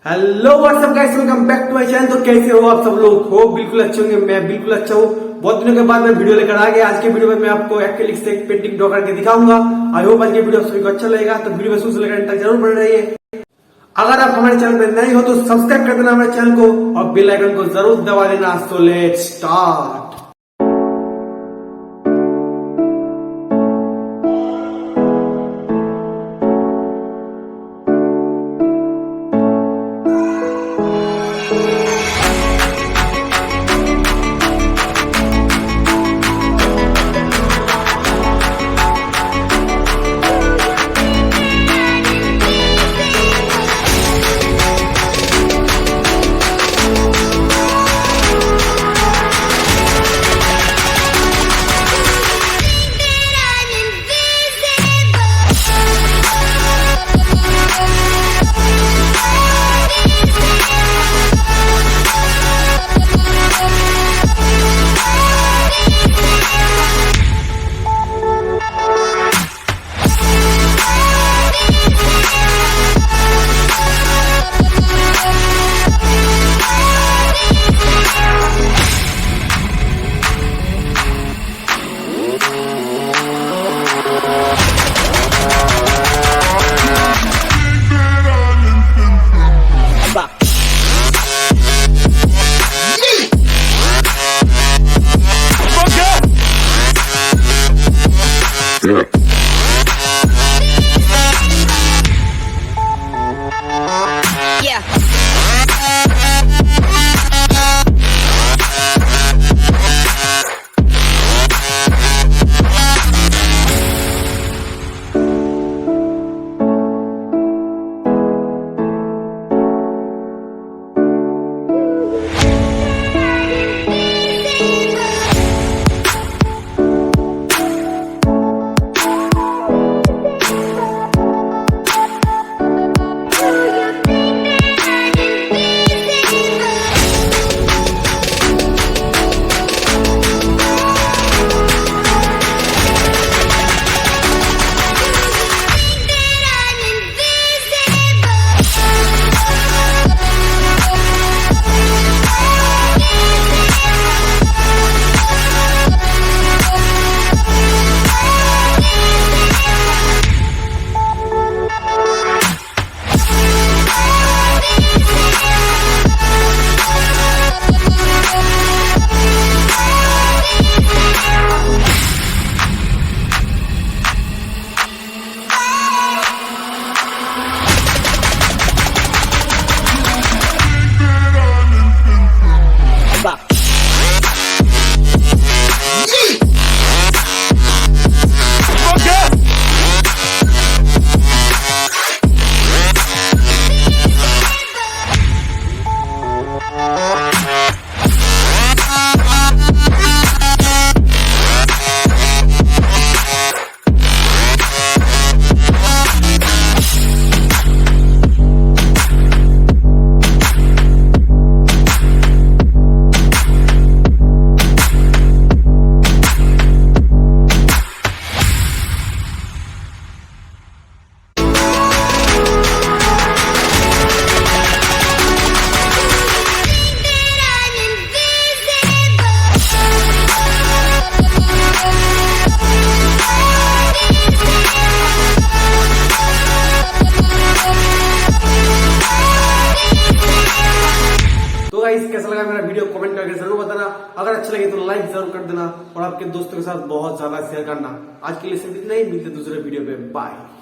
Hello what's up guys, welcome back to my channel. तो कैसे हो आप सब लोग? हो बिल्कुल अच्छे होंगे। मैं बिल्कुल अच्छा हूँ। बहुत दिनों के बाद मैं वीडियो लेकर आ गया। आज के वीडियो में मैं आपको एक्रिलिक से एक पेंटिंग ड्रॉ करके दिखाऊंगा। आई होप आज के वीडियो सभी को अच्छा लगेगा। तो वीडियो में शुरू से लेकर अंत तक जरूर बने रहिए। अगर आप हमारे चैनल पर नए हो तो सब्सक्राइब कर देना हमारे चैनल को और बेल आइकन को जरूर दबा देना। So let's start. कैसा लगा मेरा वीडियो कमेंट करके जरूर बताना। अगर अच्छा लगे तो लाइक जरूर कर देना और आपके दोस्तों के साथ बहुत ज्यादा शेयर करना। आज के लिए सिर्फ इतना ही। मिलते दूसरे वीडियो पे। बाय।